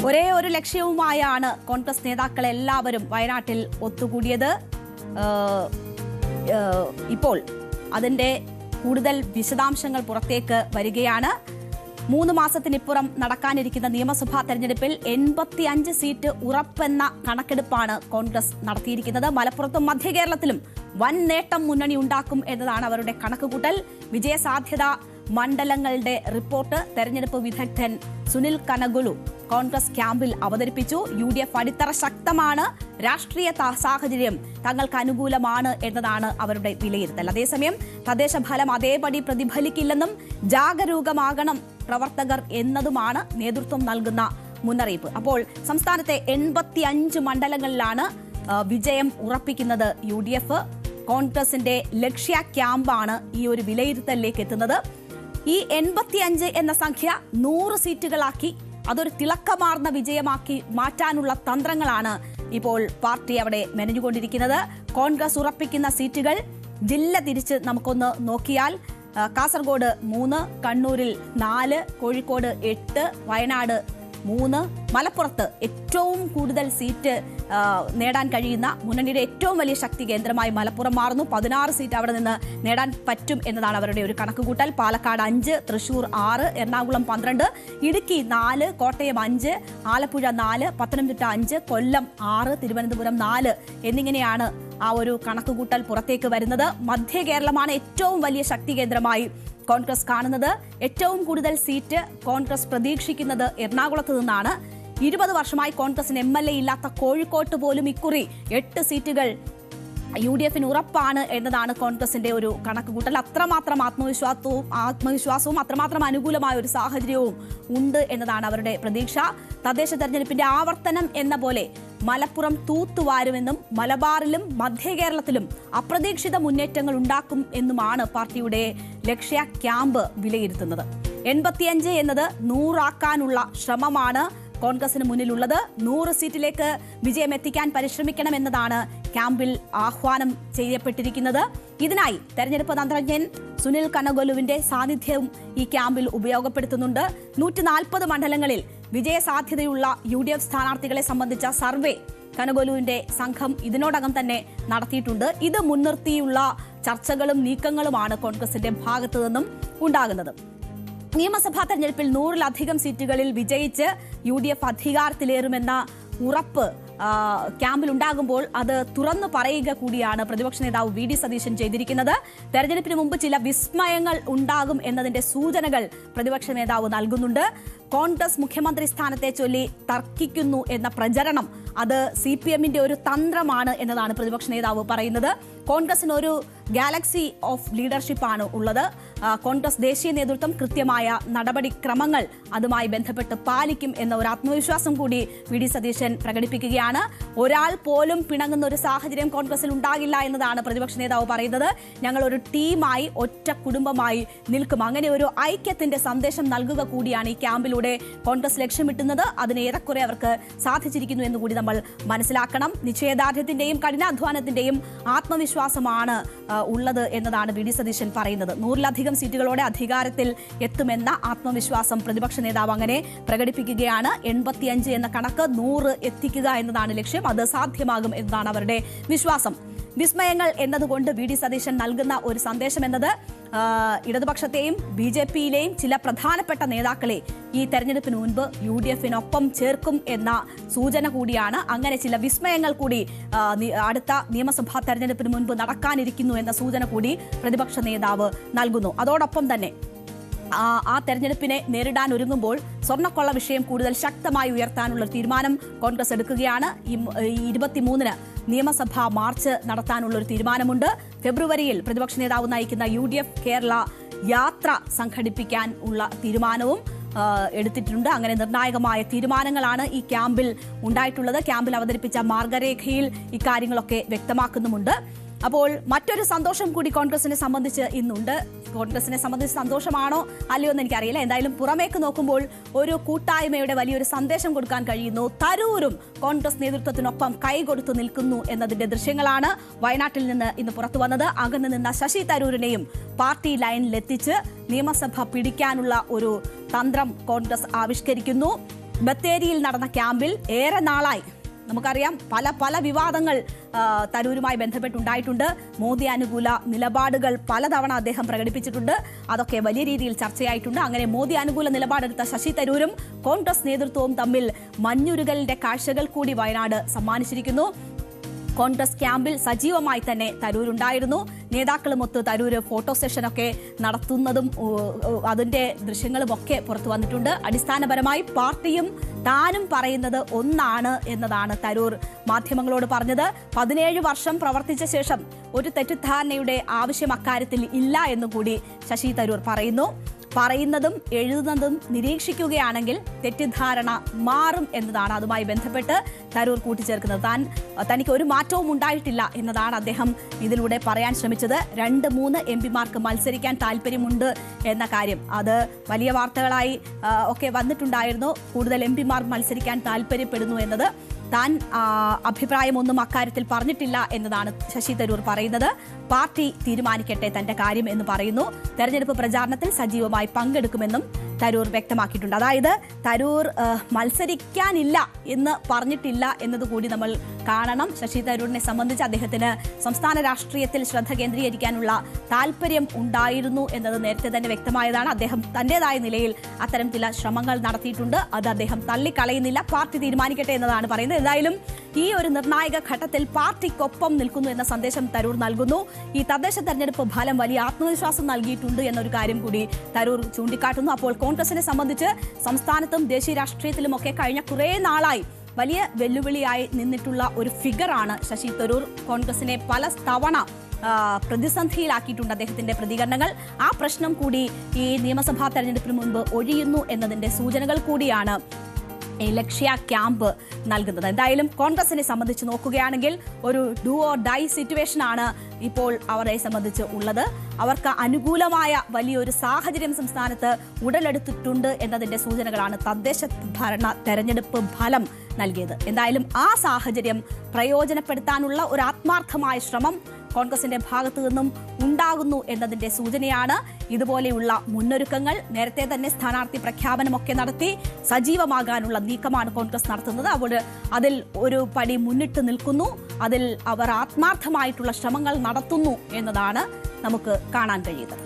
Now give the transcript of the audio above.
ഒരേ ഒരു ലക്ഷ്യവുമായാണ് കോൺഗ്രസ് നേതാക്കളെല്ലാവരും വയനാട്ടിൽ ഒത്തുകൂടിയത്. ഇപ്പോൾ അതിന്റെ കൂടുതൽ വിശദാംശങ്ങൾ പുറത്തേക്ക് വരികയാണ്. 3 മാസത്തിനിപ്പുറം നടക്കാനിരിക്കുന്ന നിയമസഭാ തെരഞ്ഞെടുപ്പിൽ 85 സീറ്റ് ഉറപ്പെന്ന കണക്കെടുപ്പാണ് കോൺഗ്രസ് നടത്തിയിരിക്കുന്നത്. മലപ്പുറത്തും മധ്യകേരളത്തിലും വൻ നേട്ടം മുന്നണി ഉണ്ടാക്കും എന്നതാണ് അവരുടെ കണക്കുകൂട്ടൽ. വിജയസാധ്യത മണ്ഡലങ്ങളുടെ റിപ്പോർട്ട് തെരഞ്ഞെടുപ്പ് വിദഗ്ധൻ സുനിൽ കനഗുലു കോൺഗ്രസ് ക്യാമ്പിൽ അവതരിപ്പിച്ചു. UDF അടിത്തറ ശക്തമാണ്, രാഷ്ട്രീയ സാഹചര്യം തങ്ങൾക്ക് അനുകൂലമാണ് എന്നതാണ് അവരുടെ വിലയിരുത്തൽ. അതേസമയം തദ്ദേശ ഫലം അതേപടി പ്രതിഫലിക്കില്ലെന്നും ജാഗരൂകമാകണം പ്രവർത്തകർ എന്നതുമാണ് നേതൃത്വം നൽകുന്ന മുന്നറിയിപ്പ്. അപ്പോൾ സംസ്ഥാനത്തെ 85 മണ്ഡലങ്ങളിലാണ് വിജയം ഉറപ്പിക്കുന്നത് UDF. കോൺഗ്രസിന്റെ ലക്ഷ്യ ക്യാമ്പാണ് ഈ ഒരു വിലയിരുത്തലിലേക്ക് എത്തുന്നത്. ഈ 85 എന്ന സംഖ്യ 100 സീറ്റുകളാക്കി അതൊരു തിളക്കമാർന്ന വിജയമാക്കി മാറ്റാനുള്ള തന്ത്രങ്ങളാണ് ഇപ്പോൾ പാർട്ടി അവിടെ മെനഞ്ഞുകൊണ്ടിരിക്കുന്നത്. കോൺഗ്രസ് ഉറപ്പിക്കുന്ന സീറ്റുകൾ ജില്ല തിരിച്ച് നമുക്കൊന്ന് നോക്കിയാൽ കാസർഗോഡ് 3, കണ്ണൂരിൽ 4, കോഴിക്കോട് 8, വയനാട് 3, മലപ്പുറത്ത് ഏറ്റവും കൂടുതൽ സീറ്റ് നേടാൻ കഴിയുന്ന മുന്നണിയുടെ ഏറ്റവും വലിയ ശക്തി കേന്ദ്രമായി മലപ്പുറം മാറുന്നു. 16 സീറ്റ് അവിടെ നിന്ന് നേടാൻ പറ്റും എന്നതാണ് അവരുടെ ഒരു കണക്കുകൂട്ടൽ. പാലക്കാട് 5, തൃശൂർ 6, എറണാകുളം 12, ഇടുക്കി 4, കോട്ടയം 5, ആലപ്പുഴ 4, പത്തനംതിട്ട 5, കൊല്ലം 6, തിരുവനന്തപുരം 4 എന്നിങ്ങനെയാണ് ആ ഒരു കണക്കുകൂട്ടൽ പുറത്തേക്ക് വരുന്നത്. മധ്യ കേരളമാണ് ഏറ്റവും വലിയ ശക്തി കേന്ദ്രമായി കോൺഗ്രസ് കാണുന്നത്. ഏറ്റവും കൂടുതൽ സീറ്റ് കോൺഗ്രസ് പ്രതീക്ഷിക്കുന്നത് എറണാകുളത്ത് നിന്നാണ്. 20 വർഷമായി കോൺഗ്രസിന് MLA ഇല്ലാത്ത കോഴിക്കോട്ട് പോലും ഇക്കുറി 8 സീറ്റുകൾ UDFന് ഉറപ്പാണ് എന്നതാണ് കോൺഗ്രസിന്റെ ഒരു കണക്കുകൂട്ടൽ. അത്രമാത്രം ആത്മവിശ്വാസവും അത്രമാത്രം അനുകൂലമായ ഒരു സാഹചര്യവും ഉണ്ട് എന്നതാണ് അവരുടെ പ്രതീക്ഷ. തദ്ദേശ തെരഞ്ഞെടുപ്പിന്റെ ആവർത്തനം എന്ന പോലെ മലപ്പുറം തൂത്തുവാരുമെന്നും മലബാറിലും മധ്യ കേരളത്തിലും അപ്രതീക്ഷിത മുന്നേറ്റങ്ങൾ ഉണ്ടാക്കും എന്നുമാണ് പാർട്ടിയുടെ ലക്ഷ്യ ക്യാമ്പ് വിലയിരുത്തുന്നത്. 85 എന്നത് 100 ആക്കാനുള്ള ശ്രമമാണ് കോൺഗ്രസിന് മുന്നിലുള്ളത്. 100 സീറ്റിലേക്ക് വിജയം എത്തിക്കാൻ പരിശ്രമിക്കണമെന്നതാണ് ക്യാമ്പിൽ ആഹ്വാനം ചെയ്യപ്പെട്ടിരിക്കുന്നത്. ഇതിനായി തെരഞ്ഞെടുപ്പ് തന്ത്രജ്ഞൻ സുനിൽ കനഗോലുവിന്റെ സാന്നിധ്യവും ഈ ക്യാമ്പിൽ ഉപയോഗപ്പെടുത്തുന്നുണ്ട്. 140 മണ്ഡലങ്ങളിൽ വിജയസാധ്യതയുള്ള UDF സ്ഥാനാർത്ഥികളെ സംബന്ധിച്ച സർവേ കനഗോലുവിന്റെ സംഘം ഇതിനോടകം തന്നെ നടത്തിയിട്ടുണ്ട്. ഇത് മുൻനിർത്തിയുള്ള ചർച്ചകളും നീക്കങ്ങളുമാണ് കോൺഗ്രസിന്റെ ഭാഗത്തു നിന്നും ഉണ്ടാകുന്നത്. നിയമസഭാ തെരഞ്ഞെടുപ്പിൽ 100-ലധികം സീറ്റുകളിൽ വിജയിച്ച് UDF അധികാരത്തിലേറുമെന്ന ഉറപ്പ് ക്യാമ്പിൽ ഉണ്ടാകുമ്പോൾ അത് തുറന്നു പറയുക കൂടിയാണ് പ്രതിപക്ഷ നേതാവ് VD സതീശൻ ചെയ്തിരിക്കുന്നത്. തെരഞ്ഞെടുപ്പിന് മുമ്പ് ചില വിസ്മയങ്ങൾ ഉണ്ടാകും എന്നതിന്റെ സൂചനകൾ പ്രതിപക്ഷ നേതാവ് നൽകുന്നുണ്ട്. കോൺഗ്രസ് മുഖ്യമന്ത്രി സ്ഥാനത്തെ ചൊല്ലി തർക്കിക്കുന്നു എന്ന പ്രചരണം അത് CPMന്റെ ഒരു തന്ത്രമാണ് എന്നതാണ് പ്രതിപക്ഷ നേതാവ് പറയുന്നത്. കോൺഗ്രസിന് ഒരു ഗാലക്സി ഓഫ് ലീഡർഷിപ്പ് ആണ് ഉള്ളത്. കോൺഗ്രസ് ദേശീയ നേതൃത്വം കൃത്യമായ നടപടിക്രമങ്ങൾ അതുമായി ബന്ധപ്പെട്ട് പാലിക്കും എന്ന ഒരു ആത്മവിശ്വാസം കൂടി VD സതീശൻ പ്രകടിപ്പിക്കുകയാണ്. ഒരാൾ പോലും പിണങ്ങുന്ന ഒരു സാഹചര്യം കോൺഗ്രസിൽ ഉണ്ടാകില്ല എന്നതാണ് പ്രതിപക്ഷ നേതാവ് പറയുന്നത്. ഞങ്ങൾ ഒരു ടീമായി, ഒറ്റ കുടുംബമായി നിൽക്കും. അങ്ങനെ ഒരു ഐക്യത്തിന്റെ സന്ദേശം നൽകുക കൂടിയാണ് ഈ ക്യാമ്പിലൂടെ കോൺഗ്രസ് ലക്ഷ്യമിട്ടുന്നത്. അതിന് ഏറെക്കുറെ അവർക്ക് സാധിച്ചിരിക്കുന്നു എന്ന് കൂടി നമ്മൾ മനസ്സിലാക്കണം. നിശ്ചയദാർഢ്യത്തിന്റെയും കഠിനാധ്വാനത്തിന്റെയും ആത്മവിശ്വാസമാണ് ഉള്ളത് എന്നതാണ് VD സതീശൻ പറയുന്നത്. 100-ലധികം സീറ്റുകളോടെ അധികാരത്തിൽ എത്തുമെന്ന ആത്മവിശ്വാസം പ്രതിപക്ഷ നേതാവ് അങ്ങനെ പ്രകടിപ്പിക്കുകയാണ്. 85 എന്ന കണക്ക് 100 എത്തിക്കുക എന്നതാണ് ലക്ഷ്യം. അത് സാധ്യമാകും എന്നതാണ് അവരുടെ വിശ്വാസം. വിസ്മയങ്ങൾ എന്നതുകൊണ്ട് VD സതീശൻ നൽകുന്ന ഒരു സന്ദേശം എന്നത് ഇടതുപക്ഷത്തെയും BJPയിലെയും ചില പ്രധാനപ്പെട്ട നേതാക്കളെ ഈ തെരഞ്ഞെടുപ്പിന് മുൻപ് UDFനൊപ്പം ചേർക്കും എന്ന സൂചന കൂടിയാണ്. അങ്ങനെ ചില വിസ്മയങ്ങൾ കൂടി അടുത്ത നിയമസഭാ തെരഞ്ഞെടുപ്പിന് മുൻപ് നടക്കാനിരിക്കുന്നു എന്ന സൂചന കൂടി പ്രതിപക്ഷ നേതാവ് നൽകുന്നു. അതോടൊപ്പം തന്നെ ആ തെരഞ്ഞെടുപ്പിനെ നേരിടാൻ ഒരുങ്ങുമ്പോൾ സ്വർണ്ണക്കൊള്ള വിഷയം കൂടുതൽ ശക്തമായി ഉയർത്താനുള്ള തീരുമാനം കോൺഗ്രസ് എടുക്കുകയാണ്. 23-ന് നിയമസഭാ മാർച്ച് നടത്താനുള്ള ഒരു തീരുമാനമുണ്ട്. ഫെബ്രുവരിയിൽ പ്രതിപക്ഷ നേതാവ് നയിക്കുന്ന UDF കേരള യാത്ര സംഘടിപ്പിക്കാൻ ഉള്ള തീരുമാനവും എടുത്തിട്ടുണ്ട്. അങ്ങനെ നിർണായകമായ തീരുമാനങ്ങളാണ് ഈ ക്യാമ്പിൽ ഉണ്ടായിട്ടുള്ളത്. ക്യാമ്പിൽ അവതരിപ്പിച്ച മാർഗരേഖയിൽ ഇക്കാര്യങ്ങളൊക്കെ വ്യക്തമാക്കുന്നുമുണ്ട്. അപ്പോൾ മറ്റൊരു സന്തോഷം കൂടി കോൺഗ്രസിനെ സംബന്ധിച്ച് ഇന്നുണ്ട്. കോൺഗ്രസിനെ സംബന്ധിച്ച് സന്തോഷമാണോ അല്ലയോ എന്ന് എനിക്കറിയില്ല. എന്തായാലും പുറമേക്ക് നോക്കുമ്പോൾ ഒരു കൂട്ടായ്മയുടെ വലിയൊരു സന്ദേശം കൊടുക്കാൻ കഴിയുന്നു. തരൂരും കോൺഗ്രസ് നേതൃത്വത്തിനൊപ്പം കൈകൊടുത്തു നിൽക്കുന്നു എന്നതിന്റെ ദൃശ്യങ്ങളാണ് വയനാട്ടിൽ നിന്ന് ഇന്ന് പുറത്തു വന്നത്. അകന്നു നിന്ന ശശി തരൂരിനെയും പാർട്ടി ലൈനിലെത്തിച്ച് നിയമസഭ പിടിക്കാനുള്ള ഒരു തന്ത്രം കോൺഗ്രസ് ആവിഷ്കരിക്കുന്നു. ബത്തേരിയിൽ നടന്ന ക്യാമ്പിൽ ഏറെ നാളായി നമുക്കറിയാം പല വിവാദങ്ങൾ തരൂരുമായി ബന്ധപ്പെട്ടുണ്ടായിട്ടുണ്ട്. മോദി അനുകൂല നിലപാടുകൾ പലതവണ അദ്ദേഹം പ്രകടിപ്പിച്ചിട്ടുണ്ട്. അതൊക്കെ വലിയ രീതിയിൽ ചർച്ചയായിട്ടുണ്ട്. അങ്ങനെ മോദി അനുകൂല നിലപാടെടുത്ത ശശി തരൂരും കോൺഗ്രസ് നേതൃത്വവും തമ്മിൽ മഞ്ഞുരുകലിന്റെ കാഴ്ചകൾ കൂടി വയനാട് സമ്മാനിച്ചിരിക്കുന്നു. കോൺഗ്രസ് ക്യാമ്പിൽ സജീവമായി തന്നെ തരൂരുണ്ടായിരുന്നു. നേതാക്കളുമൊത്ത് തരൂര് ഫോട്ടോ സെഷനൊക്കെ നടത്തുന്നതും അതിന്റെ ദൃശ്യങ്ങളും ഒക്കെ പുറത്തു വന്നിട്ടുണ്ട്. അടിസ്ഥാനപരമായി പാർട്ടിയും താനും പറയുന്നത് ഒന്നാണ് എന്നതാണ് തരൂർ മാധ്യമങ്ങളോട് പറഞ്ഞത്. 17 വർഷം പ്രവർത്തിച്ച ശേഷം ഒരു തെറ്റിദ്ധാരണയുടെ ആവശ്യം അക്കാര്യത്തിൽ ഇല്ല എന്നും കൂടി ശശി തരൂർ പറയുന്നു. പറയുന്നതും എഴുതുന്നതും നിരീക്ഷിക്കുകയാണെങ്കിൽ തെറ്റിദ്ധാരണ മാറും എന്നതാണ് അതുമായി ബന്ധപ്പെട്ട് തരൂർ കൂട്ടിച്ചേർക്കുന്നത്. തനിക്ക് ഒരു മാറ്റവും ഉണ്ടായിട്ടില്ല എന്നതാണ് അദ്ദേഹം ഇതിലൂടെ പറയാൻ ശ്രമിച്ചത്. 2-3 എംപിമാർക്ക് മത്സരിക്കാൻ താല്പര്യമുണ്ട് എന്ന കാര്യം അത് വലിയ വാർത്തകളായി ഒക്കെ വന്നിട്ടുണ്ടായിരുന്നു. കൂടുതൽ എംപിമാർ മത്സരിക്കാൻ താല്പര്യപ്പെടുന്നു എന്നത്. താൻ അഭിപ്രായമൊന്നും അക്കാര്യത്തിൽ പറഞ്ഞിട്ടില്ല എന്നതാണ് ശശി തരൂർ പറയുന്നത്. പാർട്ടി തീരുമാനിക്കട്ടെ തന്റെ കാര്യം എന്ന് പറയുന്നു. തെരഞ്ഞെടുപ്പ് പ്രചാരണത്തിൽ സജീവമായി പങ്കെടുക്കുമെന്നും തരൂർ വ്യക്തമാക്കിയിട്ടുണ്ട്. അതായത് തരൂർ മത്സരിക്കാനില്ല എന്ന് പറഞ്ഞിട്ടില്ല എന്നതുകൂടി നമ്മൾ കാണണം. ശശി തരൂരിനെ സംബന്ധിച്ച് അദ്ദേഹത്തിന് സംസ്ഥാന രാഷ്ട്രീയത്തിൽ ശ്രദ്ധ കേന്ദ്രീകരിക്കാനുള്ള താല്പര്യം ഉണ്ടായിരുന്നു എന്നത് നേരത്തെ തന്നെ വ്യക്തമായതാണ്. അദ്ദേഹം തന്റേതായ നിലയിൽ അത്തരം ചില ശ്രമങ്ങൾ നടത്തിയിട്ടുണ്ട്. അത് അദ്ദേഹം തള്ളിക്കളയുന്നില്ല. പാർട്ടി തീരുമാനിക്കട്ടെ എന്നതാണ് പറയുന്നത്. എന്തായാലും ഈ ഒരു നിർണായക ഘട്ടത്തിൽ പാർട്ടിക്കൊപ്പം നിൽക്കുന്നു എന്ന സന്ദേശം തരൂർ നൽകുന്നു. ഈ തദ്ദേശ തെരഞ്ഞെടുപ്പ് ഫലം വലിയ ആത്മവിശ്വാസം നൽകിയിട്ടുണ്ട് എന്നൊരു കാര്യം കൂടി തരൂർ ചൂണ്ടിക്കാട്ടുന്നു. അപ്പോൾ കോൺഗ്രസിനെ സംബന്ധിച്ച് സംസ്ഥാനത്തും ദേശീയ രാഷ്ട്രീയത്തിലുമൊക്കെ കഴിഞ്ഞ കുറേ നാളായി വലിയ വെല്ലുവിളിയായി നിന്നിട്ടുള്ള ഒരു ഫിഗറാണ് ശശി തരൂർ. കോൺഗ്രസിനെ പല തവണ പ്രതിസന്ധിയിലാക്കിയിട്ടുണ്ട് അദ്ദേഹത്തിന്റെ പ്രതികരണങ്ങൾ. ആ പ്രശ്നം കൂടി ഈ നിയമസഭാ തെരഞ്ഞെടുപ്പിന് മുൻപ് ഒഴിയുന്നു എന്നതിന്റെ സൂചനകൾ കൂടിയാണ് ലക്ഷ്യ ക്യാമ്പ് നൽകുന്നത്. എന്തായാലും കോൺഗ്രസിനെ സംബന്ധിച്ച് നോക്കുകയാണെങ്കിൽ ഒരു ഡു ഓർ ഡൈ സിറ്റുവേഷൻ ആണ് ഇപ്പോൾ അവരെ സംബന്ധിച്ച് ഉള്ളത്. അവർക്ക് അനുകൂലമായ വലിയൊരു സാഹചര്യം സംസ്ഥാനത്ത് ഉടലെടുത്തിട്ടുണ്ട് എന്നതിന്റെ സൂചനകളാണ് തദ്ദേശ ഭരണ തെരഞ്ഞെടുപ്പ് ഫലം നൽകിയത്. എന്തായാലും ആ സാഹചര്യം പ്രയോജനപ്പെടുത്താനുള്ള ഒരു ആത്മാർത്ഥമായ ശ്രമം കോൺഗ്രസിന്റെ ഭാഗത്തു നിന്നും ഉണ്ടാകുന്നു എന്നതിന്റെ സൂചനയാണ് ഇതുപോലെയുള്ള മുന്നൊരുക്കങ്ങൾ. നേരത്തെ തന്നെ സ്ഥാനാർത്ഥി പ്രഖ്യാപനമൊക്കെ നടത്തി സജീവമാകാനുള്ള നീക്കമാണ് കോൺഗ്രസ് നടത്തുന്നത്. അപ്പോൾ അതിൽ ഒരു പടി മുന്നിട്ട് നിൽക്കുന്നു. അതിൽ അവർ ആത്മാർത്ഥമായിട്ടുള്ള ശ്രമങ്ങൾ നടത്തുന്നു എന്നതാണ് നമുക്ക് കാണാൻ കഴിയുന്നത്.